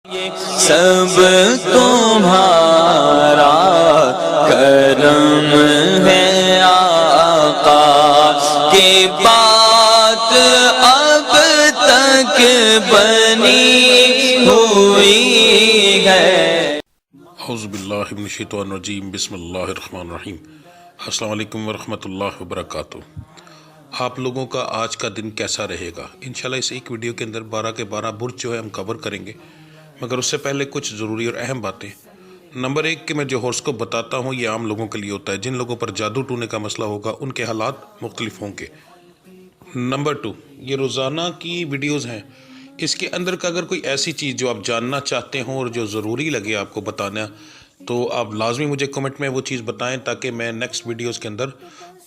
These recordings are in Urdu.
سب تمہارا کرم ہے آقا کی بات اب تک بنی ہوئی ہے۔ اعوذ باللہ من الشیطان الرجیم، بسم اللہ الرحمن الرحیم۔ السلام علیکم ورحمۃ اللہ وبرکاتہ۔ آپ لوگوں کا آج کا دن کیسا رہے گا؟ انشاءاللہ اس ایک ویڈیو کے اندر 12 کے 12 برج جو ہے ہم کور کریں گے، مگر اس سے پہلے کچھ ضروری اور اہم باتیں۔ نمبر 1 کہ میں جو ہورس کو بتاتا ہوں یہ عام لوگوں کے لیے ہوتا ہے، جن لوگوں پر جادو ٹونے کا مسئلہ ہوگا ان کے حالات مختلف ہوں گے۔ نمبر 2 یہ روزانہ کی ویڈیوز ہیں، اس کے اندر کا اگر کوئی ایسی چیز جو آپ جاننا چاہتے ہوں اور جو ضروری لگے آپ کو بتانا، تو آپ لازمی مجھے کمنٹ میں وہ چیز بتائیں تاکہ میں نیکسٹ ویڈیوز کے اندر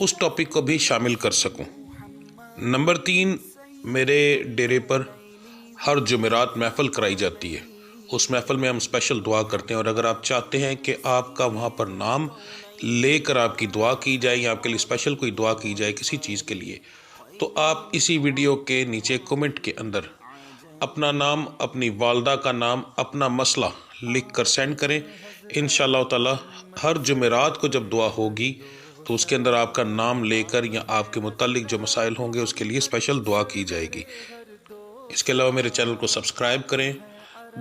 اس ٹاپک کو بھی شامل کر سکوں۔ نمبر 3 میرے ڈیرے پر ہر جمعرات محفل کرائی جاتی ہے، اس محفل میں ہم اسپیشل دعا کرتے ہیں، اور اگر آپ چاہتے ہیں کہ آپ کا وہاں پر نام لے کر آپ کی دعا کی جائے یا آپ کے لیے اسپیشل کوئی دعا کی جائے کسی چیز کے لیے، تو آپ اسی ویڈیو کے نیچے کمنٹ کے اندر اپنا نام، اپنی والدہ کا نام، اپنا مسئلہ لکھ کر سینڈ کریں۔ انشاءاللہ تعالی ہر جمعرات کو جب دعا ہوگی تو اس کے اندر آپ کا نام لے کر یا آپ کے متعلق جو مسائل ہوں گے اس کے لیے اسپیشل دعا کی جائے گی۔ اس کے علاوہ میرے چینل کو سبسکرائب کریں،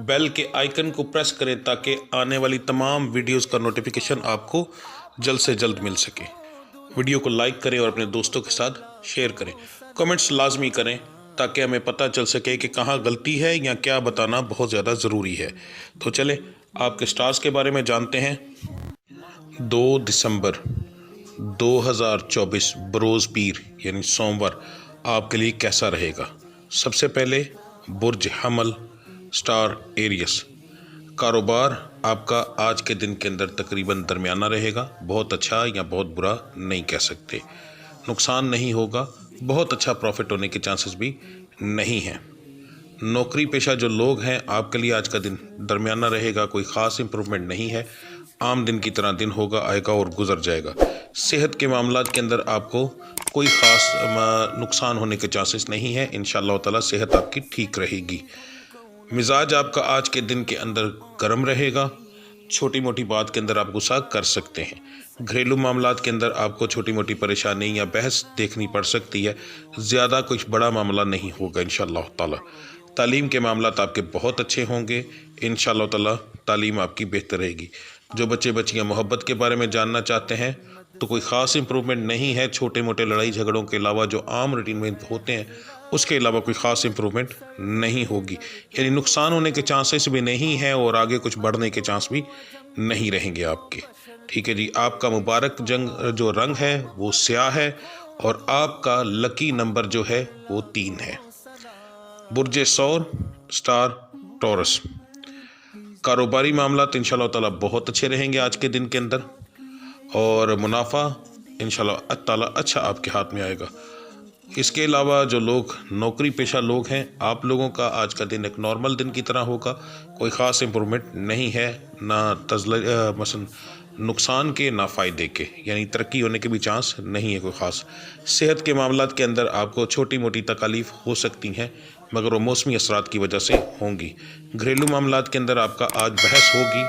بیل کے آئیکن کو پریس کریں تاکہ آنے والی تمام ویڈیوز کا نوٹیفیکیشن آپ کو جلد سے جلد مل سکے۔ ویڈیو کو لائک کریں اور اپنے دوستوں کے ساتھ شیئر کریں، کمنٹس لازمی کریں تاکہ ہمیں پتہ چل سکے کہ کہاں غلطی ہے یا کیا بتانا بہت زیادہ ضروری ہے۔ تو چلیں آپ کے سٹارز کے بارے میں جانتے ہیں۔ 2 دسمبر 2024 بروز پیر یعنی سوموار آپ کے لیے کیسا رہے گا؟ سب سے پہلے برج حمل، سٹار ایریس۔ کاروبار آپ کا آج کے دن کے اندر تقریباً درمیانہ رہے گا، بہت اچھا یا بہت برا نہیں کہہ سکتے۔ نقصان نہیں ہوگا، بہت اچھا پروفٹ ہونے کے چانسز بھی نہیں ہیں۔ نوکری پیشہ جو لوگ ہیں آپ کے لیے آج کا دن درمیانہ رہے گا، کوئی خاص امپرومنٹ نہیں ہے، عام دن کی طرح دن ہوگا، آئے گا اور گزر جائے گا۔ صحت کے معاملات کے اندر آپ کو کوئی خاص نقصان ہونے کے چانسز نہیں ہیں، انشاءاللہ تعالی صحت آپ کی ٹھیک رہے گی۔ مزاج آپ کا آج کے دن کے اندر گرم رہے گا، چھوٹی موٹی بات کے اندر آپ غصہ کر سکتے ہیں۔ گھریلو معاملات کے اندر آپ کو چھوٹی موٹی پریشانی یا بحث دیکھنی پڑ سکتی ہے، زیادہ کچھ بڑا معاملہ نہیں ہوگا انشاءاللہ تعالی۔ تعلیم کے معاملات آپ کے بہت اچھے ہوں گے، انشاءاللہ تعالی تعلیم آپ کی بہتر رہے گی۔ جو بچے بچیاں محبت کے بارے میں جاننا چاہتے ہیں تو کوئی خاص امپرومنٹ نہیں ہے، چھوٹے موٹے لڑائی جھگڑوں کے علاوہ جو عام روٹین میں ہوتے ہیں اس کے علاوہ کوئی خاص امپرومنٹ نہیں ہوگی، یعنی نقصان ہونے کے چانسز بھی نہیں ہیں اور آگے کچھ بڑھنے کے چانس بھی نہیں رہیں گے آپ کے۔ ٹھیک ہے جی، آپ کا مبارک جو رنگ ہے وہ سیاہ ہے اور آپ کا لکی نمبر جو ہے وہ 3 ہے۔ برج ثور، سٹار ٹورس۔ کاروباری معاملات انشاءاللہ تعالی بہت اچھے رہیں گے آج کے دن کے اندر، اور منافع انشاءاللہ تعالی اچھا آپ کے ہاتھ میں آئے گا۔ اس کے علاوہ جو لوگ نوکری پیشہ لوگ ہیں آپ لوگوں کا آج کا دن ایک نارمل دن کی طرح ہوگا، کوئی خاص امپرومنٹ نہیں ہے، نہ مثلا نقصان کے نہ فائدے کے، یعنی ترقی ہونے کے بھی چانس نہیں ہے کوئی خاص۔ صحت کے معاملات کے اندر آپ کو چھوٹی موٹی تکالیف ہو سکتی ہیں مگر وہ موسمی اثرات کی وجہ سے ہوں گی۔ گھریلو معاملات کے اندر آپ کا آج بحث ہوگی،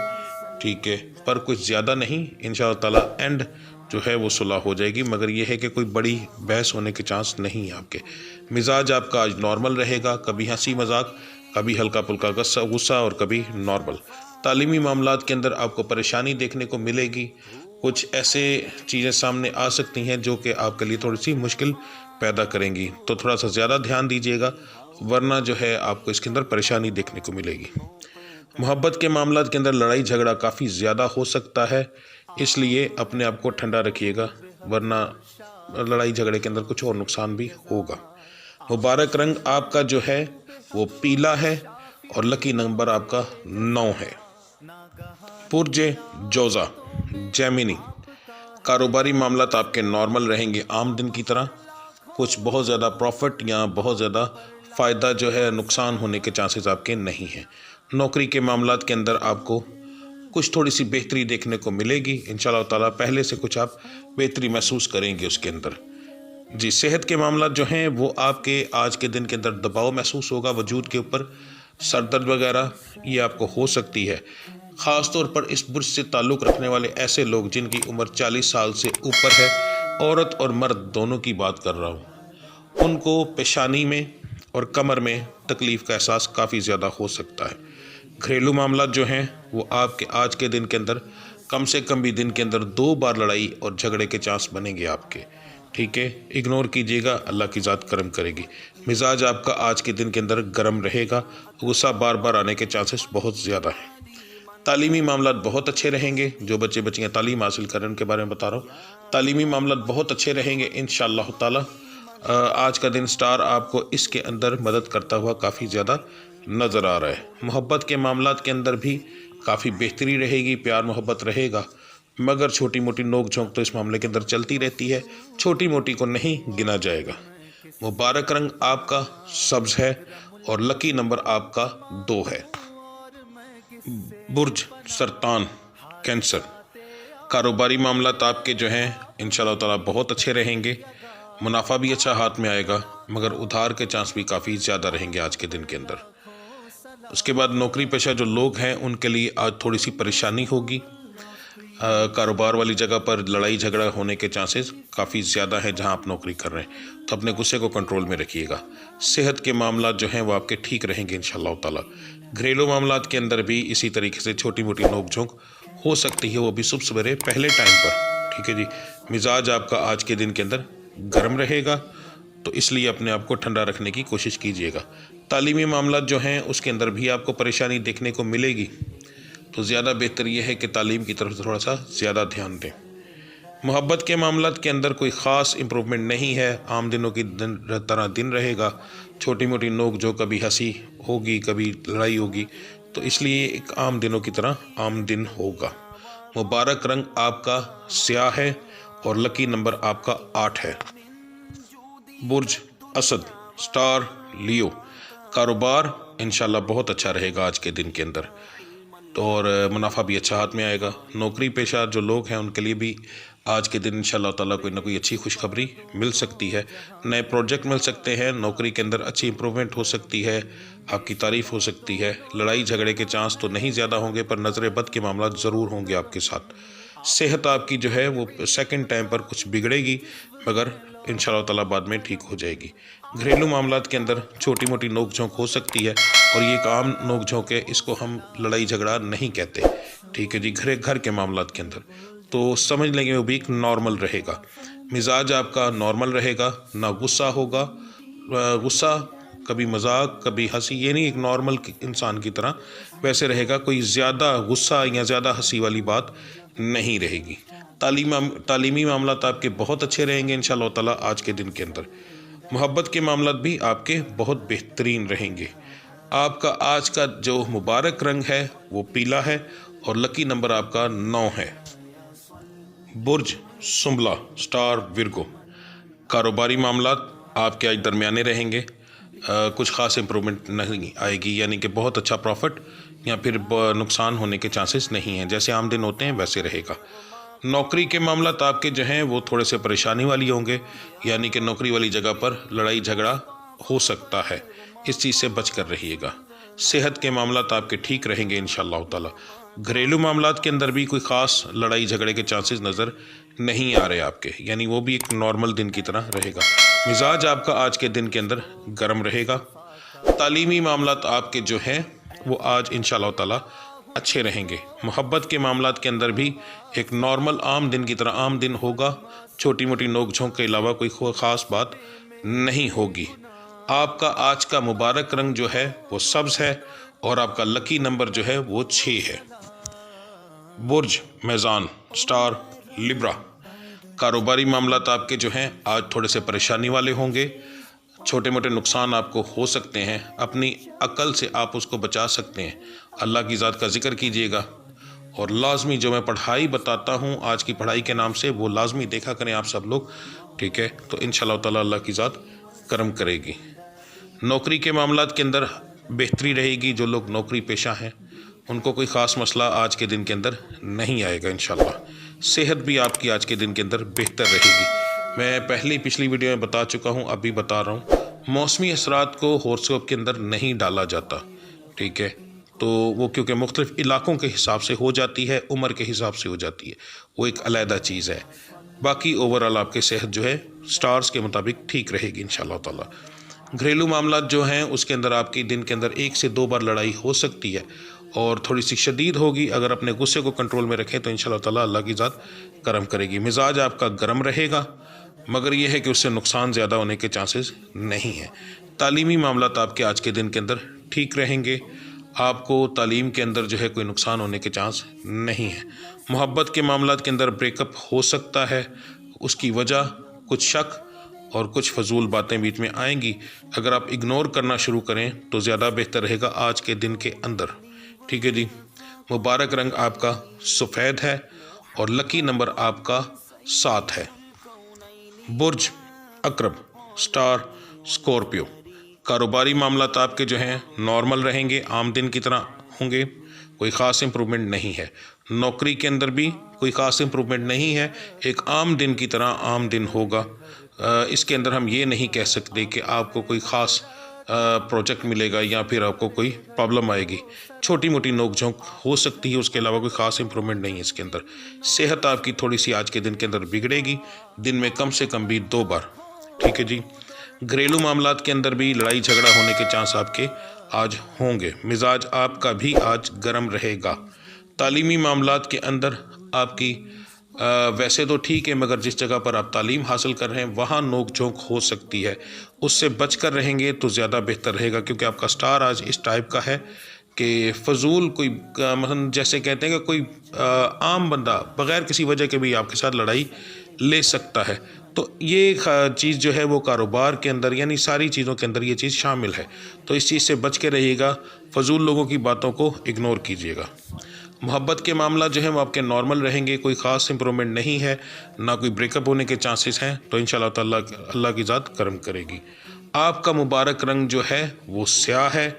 ٹھیک ہے، پر کچھ زیادہ نہیں، انشاءاللہ تعالی اینڈ جو ہے وہ صلح ہو جائے گی، مگر یہ ہے کہ کوئی بڑی بحث ہونے کے چانس نہیں ہے آپ کے۔ مزاج آپ کا آج نارمل رہے گا، کبھی ہنسی مذاق، کبھی ہلکا پھلکا غصہ اور کبھی نارمل۔ تعلیمی معاملات کے اندر آپ کو پریشانی دیکھنے کو ملے گی، کچھ ایسے چیزیں سامنے آ سکتی ہیں جو کہ آپ کے لیے تھوڑی سی مشکل پیدا کریں گی، تو تھوڑا سا زیادہ دھیان دیجیے گا، ورنہ جو ہے آپ کو اس کے اندر پریشانی دیکھنے کو ملے گی۔ محبت کے معاملات کے اندر لڑائی جھگڑا کافی زیادہ ہو سکتا ہے، اس لیے اپنے آپ کو ٹھنڈا رکھیے گا، ورنہ لڑائی جھگڑے کے اندر کچھ اور نقصان بھی ہوگا۔ مبارک رنگ آپ کا جو ہے وہ پیلا ہے اور لکی نمبر آپ کا 9 ہے۔ برج جوزا، جیمنی۔ کاروباری معاملات آپ کے نارمل رہیں گے عام دن کی طرح، کچھ بہت زیادہ پروفٹ یا بہت زیادہ فائدہ جو ہے نقصان ہونے کے چانسز آپ کے نہیں ہیں۔ نوکری کے معاملات کے اندر آپ کو کچھ تھوڑی سی بہتری دیکھنے کو ملے گی، انشاءاللہ تعالیٰ پہلے سے کچھ آپ بہتری محسوس کریں گے اس کے اندر۔ جی، صحت کے معاملات جو ہیں وہ آپ کے آج کے دن کے اندر دباؤ محسوس ہوگا وجود کے اوپر، سر درد وغیرہ یہ آپ کو ہو سکتی ہے۔ خاص طور پر اس برج سے تعلق رکھنے والے ایسے لوگ جن کی عمر 40 سال سے اوپر ہے، عورت اور مرد دونوں کی بات کر رہا ہوں، ان کو پیشانی میں اور کمر میں تکلیف کا احساس کافی زیادہ ہو سکتا ہے۔ گھریلو معاملات جو ہیں وہ آپ کے آج کے دن کے اندر کم سے کم بھی دن کے اندر 2 بار لڑائی اور جھگڑے کے چانس بنیں گے آپ کے، ٹھیک ہے، اگنور کیجیے گا، اللہ کی ذات کرم کرے گی۔ مزاج آپ کا آج کے دن کے اندر گرم رہے گا، غصہ بار بار آنے کے چانسز بہت زیادہ ہیں۔ تعلیمی معاملات بہت اچھے رہیں گے، جو بچے بچیاں تعلیم حاصل کریں ان کے بارے میں بتا رہا ہوں، تعلیمی معاملات بہت اچھے رہیں گے انشاءاللہ تعالی۔ آج کا دن سٹار آپ کو اس کے اندر مدد کرتا ہوا کافی زیادہ نظر آ رہا ہے۔ محبت کے معاملات کے اندر بھی کافی بہتری رہے گی، پیار محبت رہے گا، مگر چھوٹی موٹی نوک جھونک تو اس معاملے کے اندر چلتی رہتی ہے، چھوٹی موٹی کو نہیں گنا جائے گا۔ مبارک رنگ آپ کا سبز ہے اور لکی نمبر آپ کا 2 ہے۔ برج سرطان کینسر، کاروباری معاملات آپ کے جو ہیں انشاءاللہ تعالیٰ بہت اچھے رہیں گے، منافع بھی اچھا ہاتھ میں آئے گا، مگر ادھار کے چانس بھی کافی زیادہ رہیں گے آج کے دن کے اندر۔ اس کے بعد نوکری پیشہ جو لوگ ہیں ان کے لیے آج تھوڑی سی پریشانی ہوگی، کاروبار والی جگہ پر لڑائی جھگڑا ہونے کے چانسز کافی زیادہ ہیں جہاں آپ نوکری کر رہے ہیں، تو اپنے غصے کو کنٹرول میں رکھیے گا۔ صحت کے معاملات جو ہیں وہ آپ کے ٹھیک رہیں گے انشاءاللہ تعالیٰ۔ گھریلو معاملات کے اندر بھی اسی طریقے سے چھوٹی موٹی نوک جھونک ہو سکتی ہے، وہ بھی صبح سویرے پہلے ٹائم پر، ٹھیک ہے جی۔ مزاج آپ کا آج کے دن کے اندر گرم رہے گا، تو اس لیے اپنے آپ کو ٹھنڈا رکھنے کی کوشش کیجیے گا۔ تعلیمی معاملات جو ہیں اس کے اندر بھی آپ کو پریشانی دیکھنے کو ملے گی، تو زیادہ بہتر یہ ہے کہ تعلیم کی طرف تھوڑا سا زیادہ دھیان دیں۔ محبت کے معاملات کے اندر کوئی خاص امپرومنٹ نہیں ہے، عام دنوں کی طرح دن رہے گا، چھوٹی موٹی نوک جو کبھی ہنسی ہوگی کبھی لڑائی ہوگی، تو اس لیے ایک عام دنوں کی طرح عام دن ہوگا۔ مبارک رنگ آپ کا سیاہ ہے اور لکی نمبر آپ کا 8 ہے۔ برج اسد سٹار لیو، کاروبار انشاءاللہ بہت اچھا رہے گا آج کے دن کے اندر، اور منافع بھی اچھا ہاتھ میں آئے گا۔ نوکری پیشہ جو لوگ ہیں ان کے لیے بھی آج کے دن انشاءاللہ تعالیٰ کوئی نہ کوئی اچھی خوشخبری مل سکتی ہے، نئے پروجیکٹ مل سکتے ہیں، نوکری کے اندر اچھی امپرومنٹ ہو سکتی ہے، آپ کی تعریف ہو سکتی ہے۔ لڑائی جھگڑے کے چانس تو نہیں زیادہ ہوں گے، پر نظر بد کے معاملات ضرور ہوں گے آپ کے ساتھ۔ صحت آپ کی جو ہے وہ سیکنڈ ٹائم پر کچھ بگڑے گی، مگر انشاءاللہ تعالیٰ بعد میں ٹھیک ہو جائے گی۔ گھریلو معاملات کے اندر چھوٹی موٹی نوک جھونک ہو سکتی ہے، اور یہ ایک عام نوک جھونک ہے، اس کو ہم لڑائی جھگڑا نہیں کہتے، ٹھیک ہے جی۔ گھر کے معاملات کے اندر تو سمجھ لیں گے وہ بھی ایک نارمل رہے گا۔ مزاج آپ کا نارمل رہے گا، نہ غصہ ہوگا، غصہ کبھی مذاق کبھی ہنسی، یہ نہیں، ایک نارمل انسان کی طرح ویسے رہے گا، کوئی زیادہ غصہ یا زیادہ ہنسی والی بات نہیں رہے گی۔ تعلیمی معاملات آپ کے بہت اچھے رہیں گے انشاءاللہ تعالیٰ آج کے دن کے اندر۔ محبت کے معاملات بھی آپ کے بہت بہترین رہیں گے۔ آپ کا آج کا جو مبارک رنگ ہے وہ پیلا ہے، اور لکی نمبر آپ کا 9 ہے۔ برج سنبلا سٹار ورگو، کاروباری معاملات آپ کے آج درمیانے رہیں گے، کچھ خاص امپرومنٹ نہیں آئے گی، یعنی کہ بہت اچھا پروفٹ یا پھر نقصان ہونے کے چانسز نہیں ہیں، جیسے عام دن ہوتے ہیں ویسے رہے گا۔ نوکری کے معاملات آپ کے جو ہیں وہ تھوڑے سے پریشانی والی ہوں گے، یعنی کہ نوکری والی جگہ پر لڑائی جھگڑا ہو سکتا ہے، اس چیز سے بچ کر رہیے گا۔ صحت کے معاملات آپ کے ٹھیک رہیں گے انشاءاللہ تعالی۔ گھریلو معاملات کے اندر بھی کوئی خاص لڑائی جھگڑے کے چانسز نظر نہیں آ رہے آپ کے، یعنی وہ بھی ایک نارمل دن کی طرح رہے گا۔ مزاج آپ کا آج کے دن کے اندر گرم رہے گا۔ تعلیمی معاملات آپ کے جو ہیں وہ آج انشاءاللہ تعالی اچھے رہیں گے۔ محبت کے معاملات کے اندر بھی ایک نارمل عام دن کی طرح عام دن ہوگا، چھوٹی موٹی نوک جھونک کے علاوہ کوئی خاص بات نہیں ہوگی۔ آپ کا آج کا مبارک رنگ جو ہے وہ سبز ہے، اور آپ کا لکی نمبر جو ہے وہ 6 ہے۔ برج میزان سٹار لبرا، کاروباری معاملات آپ کے جو ہیں آج تھوڑے سے پریشانی والے ہوں گے، چھوٹے موٹے نقصان آپ کو ہو سکتے ہیں، اپنی عقل سے آپ اس کو بچا سکتے ہیں، اللہ کی ذات کا ذکر کیجیے گا، اور لازمی جو میں پڑھائی بتاتا ہوں آج کی پڑھائی کے نام سے وہ لازمی دیکھا کریں آپ سب لوگ، ٹھیک ہے، تو انشاءاللہ تعالی اللہ کی ذات کرم کرے گی۔ نوکری کے معاملات کے اندر بہتری رہے گی، جو لوگ نوکری پیشہ ہیں ان کو کوئی خاص مسئلہ آج کے دن کے اندر نہیں آئے گا انشاءاللہ۔ صحت بھی آپ کی آج کے دن کے اندر بہتر رہے گی۔ میں پچھلی ویڈیو میں بتا چکا ہوں، اب بھی بتا رہا ہوں، موسمی اثرات کو ہوراسکوپ کے اندر نہیں ڈالا جاتا، ٹھیک ہے، تو وہ کیونکہ مختلف علاقوں کے حساب سے ہو جاتی ہے، عمر کے حساب سے ہو جاتی ہے، وہ ایک علیحدہ چیز ہے۔ باقی اوورآل آپ کی صحت جو ہے سٹارز کے مطابق ٹھیک رہے گی انشاءاللہ تعالیٰ۔ گھریلو معاملات جو ہیں اس کے اندر آپ کی دن کے اندر 1 سے 2 بار لڑائی ہو سکتی ہے اور تھوڑی سی شدید ہوگی۔ اگر اپنے غصے کو کنٹرول میں رکھیں تو انشاءاللہ تعالیٰ اللہ کی ذات کرم کرے گی۔ مزاج آپ کا گرم رہے گا، مگر یہ ہے کہ اس سے نقصان زیادہ ہونے کے چانسز نہیں ہیں۔ تعلیمی معاملات آپ کے آج کے دن کے اندر ٹھیک رہیں گے، آپ کو تعلیم کے اندر جو ہے کوئی نقصان ہونے کے چانس نہیں ہیں۔ محبت کے معاملات کے اندر بریک اپ ہو سکتا ہے، اس کی وجہ کچھ شک اور کچھ فضول باتیں بیچ میں آئیں گی۔ اگر آپ اگنور کرنا شروع کریں تو زیادہ بہتر رہے گا آج کے دن کے اندر، ٹھیک ہے جی۔ مبارک رنگ آپ کا سفید ہے اور لکی نمبر آپ کا 7 ہے۔ برج عقرب، سٹار اسکورپیو۔ کاروباری معاملات آپ کے جو ہیں نارمل رہیں گے، عام دن کی طرح ہوں گے، کوئی خاص امپرومنٹ نہیں ہے۔ نوکری کے اندر بھی کوئی خاص امپرومنٹ نہیں ہے، ایک عام دن کی طرح عام دن ہوگا۔ اس کے اندر ہم یہ نہیں کہہ سکتے کہ آپ کو کوئی خاص پروجیکٹ ملے گا یا پھر آپ کو کوئی پرابلم آئے گی۔ چھوٹی موٹی نوک جھونک ہو سکتی ہے، اس کے علاوہ کوئی خاص امپرومنٹ نہیں ہے اس کے اندر۔ صحت آپ کی تھوڑی سی آج کے دن کے اندر بگڑے گی، دن میں کم سے کم بھی 2 بار، ٹھیک ہے جی۔ گھریلو معاملات کے اندر بھی لڑائی جھگڑا ہونے کے چانس آپ کے آج ہوں گے۔ مزاج آپ کا بھی آج گرم رہے گا۔ تعلیمی معاملات کے اندر آپ کی ویسے تو ٹھیک ہے، مگر جس جگہ پر آپ تعلیم حاصل کر رہے ہیں وہاں نوک جھونک ہو سکتی ہے، اس سے بچ کر رہیں گے تو زیادہ بہتر رہے گا، کیونکہ آپ کا سٹار آج اس ٹائپ کا ہے کہ فضول کوئی مثلا جیسے کہتے ہیں کہ کوئی عام بندہ بغیر کسی وجہ کے بھی آپ کے ساتھ لڑائی لے سکتا ہے۔ تو یہ چیز جو ہے وہ کاروبار کے اندر یعنی ساری چیزوں کے اندر یہ چیز شامل ہے، تو اس چیز سے بچ کے رہیے گا، فضول لوگوں کی باتوں کو اگنور کیجیے گا۔ محبت کے معاملات جو ہیں وہ آپ کے نارمل رہیں گے، کوئی خاص امپرومنٹ نہیں ہے، نہ کوئی بریک اپ ہونے کے چانسز ہیں، تو انشاءاللہ تعالیٰ اللہ کی ذات کرم کرے گی۔ آپ کا مبارک رنگ جو ہے وہ سیاہ ہے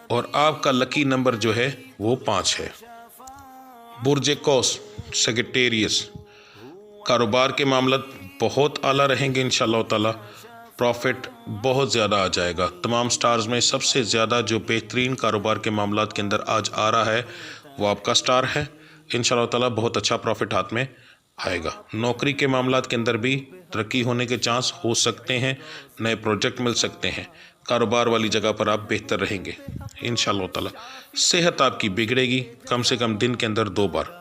اور آپ کا لکی نمبر جو ہے وہ 5 ہے۔ برج قوس، سیگیٹیریس۔ کاروبار کے معاملات بہت اعلیٰ رہیں گے انشاءاللہ تعالیٰ، پروفٹ بہت زیادہ آ جائے گا۔ تمام سٹارز میں سب سے زیادہ جو بہترین کاروبار کے معاملات کے اندر آج آ رہا ہے وہ آپ کا سٹار ہے، انشاءاللہ تعالیٰ بہت اچھا پروفٹ ہاتھ میں آئے گا۔ نوکری کے معاملات کے اندر بھی ترقی ہونے کے چانس ہو سکتے ہیں، نئے پروجیکٹ مل سکتے ہیں، کاروبار والی جگہ پر آپ بہتر رہیں گے انشاءاللہ تعالیٰ۔ صحت آپ کی بگڑے گی کم سے کم دن کے اندر 2 بار،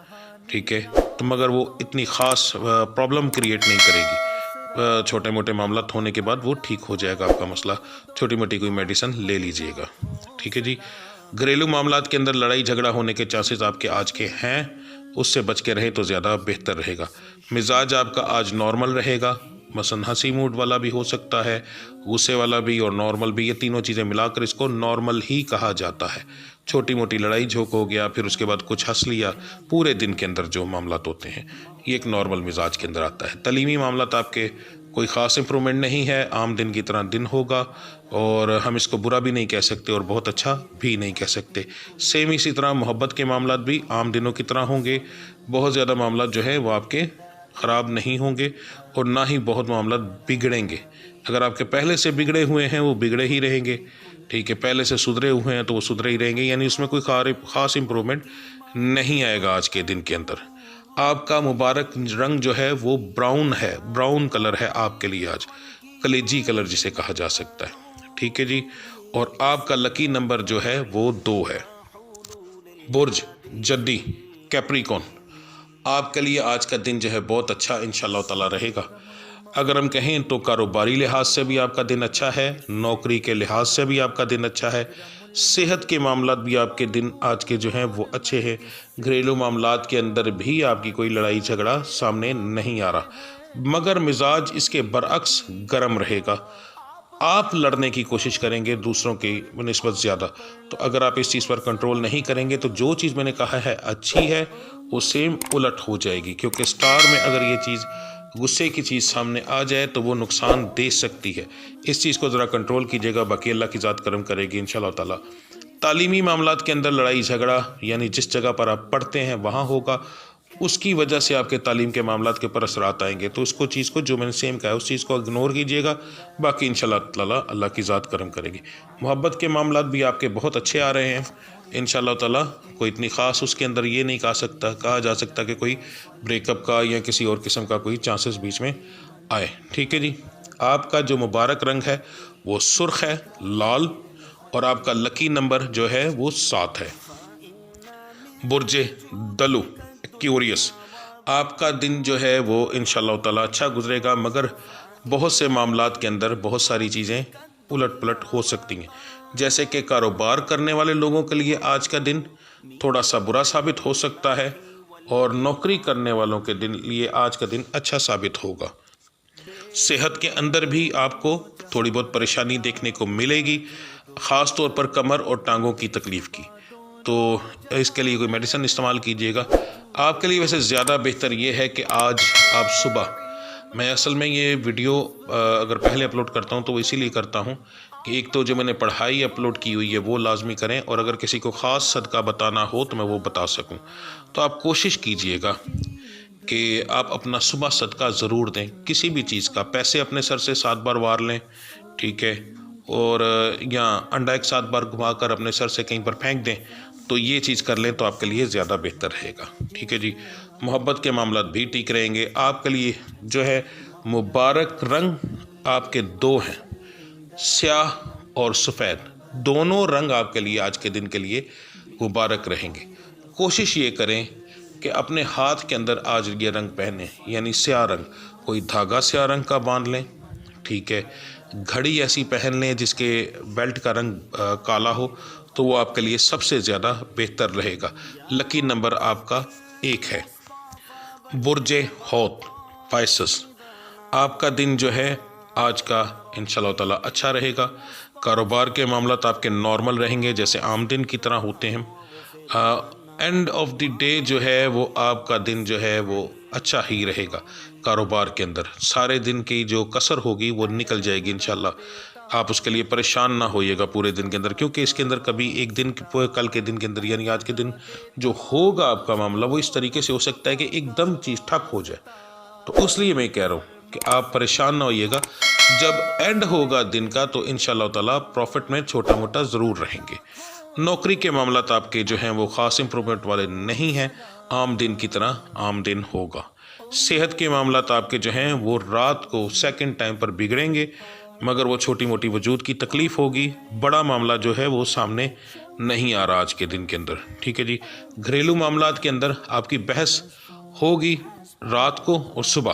ٹھیک ہے، تو مگر وہ اتنی خاص پرابلم کریٹ نہیں کرے گی، چھوٹے موٹے معاملات ہونے کے بعد وہ ٹھیک ہو جائے گا آپ کا مسئلہ، چھوٹی موٹی کوئی میڈیسن لے لیجئے گا، ٹھیک ہے جی۔ گھریلو معاملات کے اندر لڑائی جھگڑا ہونے کے چانسز آپ کے آج کے ہیں، اس سے بچ کے رہے تو زیادہ بہتر رہے گا۔ مزاج آپ کا آج نارمل رہے گا، مثلا ہنسی موڈ والا بھی ہو سکتا ہے، غصے والا بھی اور نارمل بھی، یہ تینوں چیزیں ملا کر اس کو نارمل ہی کہا جاتا ہے۔ چھوٹی موٹی لڑائی جھوک ہو گیا، پھر اس کے بعد کچھ ہنس لیا، پورے دن کے اندر جو معاملات ہوتے ہیں یہ ایک نارمل مزاج کے اندر آتا ہے۔ تعلیمی معاملات آپ کے کوئی خاص امپرومنٹ نہیں ہے، عام دن کی طرح دن ہوگا، اور ہم اس کو برا بھی نہیں کہہ سکتے اور بہت اچھا بھی نہیں کہہ سکتے۔ سیم اسی طرح محبت کے معاملات بھی عام دنوں کی طرح ہوں گے، بہت زیادہ معاملات جو ہے وہ آپ کے خراب نہیں ہوں گے اور نہ ہی بہت معاملات بگڑیں گے۔ اگر آپ کے پہلے سے بگڑے ہوئے ہیں وہ بگڑے ہی رہیں گے، ٹھیک ہے، پہلے سے سدھرے ہوئے ہیں تو وہ سدھرے ہی رہیں گے، یعنی اس میں کوئی خاص امپرومنٹ نہیں آئے گا آج کے دن کے اندر۔ آپ کا مبارک رنگ جو ہے وہ براؤن ہے، براؤن کلر ہے آپ کے لیے آج، کلیجی کلر جسے کہا جا سکتا ہے، ٹھیک ہے جی۔ اور آپ کا لکی نمبر جو ہے وہ 2 ہے۔ برج جدی، کیپریکون۔ آپ کے لیے آج کا دن جو ہے بہت اچھا انشاءاللہ تعالیٰ رہے گا۔ اگر ہم کہیں تو کاروباری لحاظ سے بھی آپ کا دن اچھا ہے، نوکری کے لحاظ سے بھی آپ کا دن اچھا ہے، صحت کے معاملات بھی آپ کے دن آج کے جو ہیں وہ اچھے ہیں۔ گھریلو معاملات کے اندر بھی آپ کی کوئی لڑائی جھگڑا سامنے نہیں آ رہا، مگر مزاج اس کے برعکس گرم رہے گا۔ آپ لڑنے کی کوشش کریں گے دوسروں کی نسبت زیادہ، تو اگر آپ اس چیز پر کنٹرول نہیں کریں گے تو جو چیز میں نے کہا ہے اچھی ہے وہ سیم الٹ ہو جائے گی، کیونکہ سٹار میں اگر یہ چیز غصے کی چیز سامنے آ جائے تو وہ نقصان دے سکتی ہے۔ اس چیز کو ذرا کنٹرول کیجیے گا، باقی اللہ کی ذات کرم کرے گی انشاءاللہ تعالیٰ۔ تعلیمی معاملات کے اندر لڑائی جھگڑا یعنی جس جگہ پر آپ پڑھتے ہیں وہاں ہوگا، اس کی وجہ سے آپ کے تعلیم کے معاملات کے اوپر اثرات آئیں گے. تو اس کو چیز کو جو میں نے سیم کہا ہے اس چیز کو اگنور کیجیے گا. باقی انشاءاللہ تعالیٰ اللہ کی ذات کرم کرے گی. محبت کے معاملات بھی آپ کے بہت اچھے آ رہے ہیں انشاءاللہ تعالیٰ. کوئی اتنی خاص اس کے اندر یہ نہیں کہا جا سکتا کہ کوئی بریک اپ کا یا کسی اور قسم کا کوئی چانسز بیچ میں آئے. ٹھیک ہے جی. آپ کا جو مبارک رنگ ہے وہ سرخ ہے، لال، اور آپ کا لکی نمبر جو ہے وہ 7 ہے. برج دلو ایکویریس، آپ کا دن جو ہے وہ انشاءاللہ تعالیٰ اچھا گزرے گا، مگر بہت سے معاملات کے اندر بہت ساری چیزیں الٹ پلٹ ہو سکتی ہیں. جیسے کہ کاروبار کرنے والے لوگوں کے لیے آج کا دن تھوڑا سا برا ثابت ہو سکتا ہے، اور نوکری کرنے والوں کے لیے آج کا دن اچھا ثابت ہوگا. صحت کے اندر بھی آپ کو تھوڑی بہت پریشانی دیکھنے کو ملے گی، خاص طور پر کمر اور ٹانگوں کی تکلیف کی. تو اس کے لیے کوئی میڈیسن استعمال کیجیے گا. آپ کے لیے ویسے زیادہ بہتر یہ ہے کہ آج آپ صبح، میں اصل میں یہ ویڈیو اگر پہلے اپلوڈ کرتا ہوں تو وہ اسی لیے کرتا ہوں کہ ایک تو جو میں نے پڑھائی اپلوڈ کی ہوئی ہے وہ لازمی کریں، اور اگر کسی کو خاص صدقہ بتانا ہو تو میں وہ بتا سکوں. تو آپ کوشش کیجئے گا کہ آپ اپنا صبح صدقہ ضرور دیں، کسی بھی چیز کا. پیسے اپنے سر سے 7 بار وار لیں، ٹھیک ہے، اور یا انڈا ایک 7 بار گھما کر اپنے سر سے کہیں پر پھینک دیں. تو یہ چیز کر لیں تو آپ کے لیے زیادہ بہتر رہے گا. ٹھیک ہے جی. محبت کے معاملات بھی ٹھیک رہیں گے. آپ کے لیے جو ہے مبارک رنگ آپ کے 2 ہیں، سیاہ اور سفید. دونوں رنگ آپ کے لیے آج کے دن کے لیے مبارک رہیں گے. کوشش یہ کریں کہ اپنے ہاتھ کے اندر آج یہ رنگ پہنیں، یعنی سیاہ رنگ. کوئی دھاگا سیاہ رنگ کا باندھ لیں، ٹھیک ہے. گھڑی ایسی پہن لیں جس کے بیلٹ کا رنگ کالا ہو، تو وہ آپ کے لیے سب سے زیادہ بہتر رہے گا. لکی نمبر آپ کا 1 ہے. برج حوت پائسس، آپ کا دن جو ہے آج کا انشاءاللہ تعالیٰ اچھا رہے گا. کاروبار کے معاملات آپ کے نارمل رہیں گے جیسے عام دن کی طرح ہوتے ہیں. اینڈ آف دی ڈے جو ہے وہ آپ کا دن جو ہے وہ اچھا ہی رہے گا. کاروبار کے اندر سارے دن کی جو کسر ہوگی وہ نکل جائے گی انشاءاللہ. آپ اس کے لیے پریشان نہ ہوئیے گا پورے دن کے اندر، کیونکہ اس کے اندر کبھی ایک دن کل کے دن کے اندر یعنی آج کے دن جو ہوگا آپ کا معاملہ وہ اس طریقے سے ہو سکتا ہے کہ ایک دم چیز ٹھپ ہو جائے. تو اس لیے میں کہہ رہا ہوں کہ آپ پریشان نہ ہوئیے گا. جب اینڈ ہوگا دن کا تو انشاءاللہ تعالیٰ پروفٹ میں چھوٹا موٹا ضرور رہیں گے. نوکری کے معاملات آپ کے جو ہیں وہ خاص امپرومنٹ والے نہیں ہیں، عام دن کی طرح عام دن ہوگا. صحت کے معاملات آپ کے جو ہیں وہ رات کو سیکنڈ ٹائم پر بگڑیں گے، مگر وہ چھوٹی موٹی وجود کی تکلیف ہوگی. بڑا معاملہ جو ہے وہ سامنے نہیں آ رہا آج کے دن کے اندر. ٹھیک ہے جی. گھریلو معاملات کے اندر آپ کی بحث ہوگی رات کو اور صبح،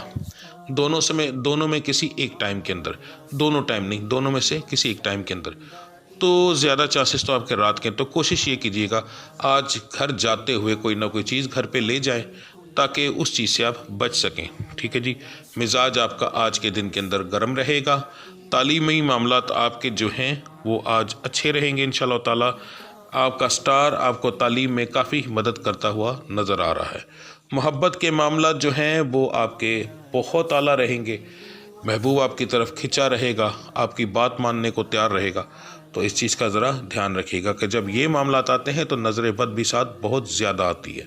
دونوں میں کسی ایک ٹائم کے اندر، دونوں ٹائم نہیں، دونوں میں سے کسی ایک ٹائم کے اندر. تو زیادہ چانسز تو آپ کے رات کے. تو کوشش یہ کیجیے گا آج گھر جاتے ہوئے کوئی نہ کوئی چیز گھر پہ لے جائیں تاکہ اس چیز سے آپ بچ سکیں. ٹھیک ہے جی. مزاج آپ کا آج کے دن کے اندر گرم رہے گا. تعلیمی معاملات آپ کے جو ہیں وہ آج اچھے رہیں گے انشاءاللہ تعالیٰ. آپ کا سٹار آپ کو تعلیم میں کافی مدد کرتا ہوا نظر آ رہا ہے. محبت کے معاملات جو ہیں وہ آپ کے بہت اعلیٰ رہیں گے. محبوب آپ کی طرف کھنچا رہے گا، آپ کی بات ماننے کو تیار رہے گا. تو اس چیز کا ذرا دھیان رکھیے گا کہ جب یہ معاملات آتے ہیں تو نظر بد بھی ساتھ بہت زیادہ آتی ہے.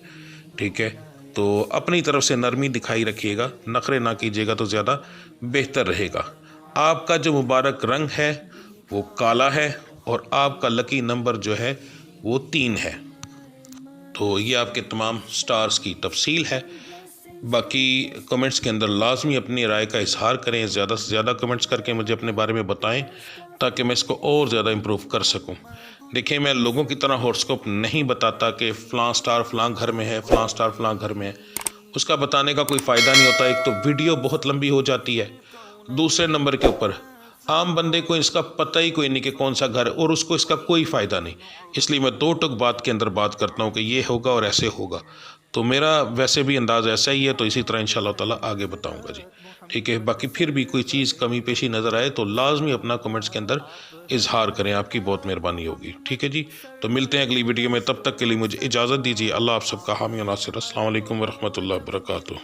ٹھیک ہے. تو اپنی طرف سے نرمی دکھائی رکھیے گا، نخرے نہ کیجیے گا تو زیادہ بہتر رہے گا. آپ کا جو مبارک رنگ ہے وہ کالا ہے، اور آپ کا لکی نمبر جو ہے وہ 3 ہے. تو یہ آپ کے تمام سٹارز کی تفصیل ہے. باقی کمنٹس کے اندر لازمی اپنی رائے کا اظہار کریں، زیادہ سے زیادہ کمنٹس کر کے مجھے اپنے بارے میں بتائیں تاکہ میں اس کو اور زیادہ امپروو کر سکوں. دیکھیں میں لوگوں کی طرح ہورسکوپ نہیں بتاتا کہ فلاں سٹار فلاں گھر میں ہے، فلاں سٹار فلاں گھر میں ہے. اس کا بتانے کا کوئی فائدہ نہیں ہوتا. ایک تو ویڈیو بہت لمبی ہو جاتی ہے، دوسرے نمبر کے اوپر عام بندے کو اس کا پتہ ہی کوئی نہیں کہ کون سا گھر ہے، اور اس کو اس کا کوئی فائدہ نہیں. اس لیے میں 2 ٹک بات کے اندر بات کرتا ہوں کہ یہ ہوگا اور ایسے ہوگا. تو میرا ویسے بھی انداز ایسا ہی ہے، تو اسی طرح انشاءاللہ تعالیٰ آگے بتاؤں گا جی. ٹھیک ہے. باقی پھر بھی کوئی چیز کمی پیشی نظر آئے تو لازمی اپنا کمنٹس کے اندر اظہار کریں، آپ کی بہت مہربانی ہوگی. ٹھیک ہے جی. تو ملتے ہیں اگلی ویڈیو میں، تب تک کے لیے مجھے اجازت دیجیے. اللہ آپ سب کا حامی و ناصر. السلام علیکم ورحمۃ اللہ وبرکاتہ.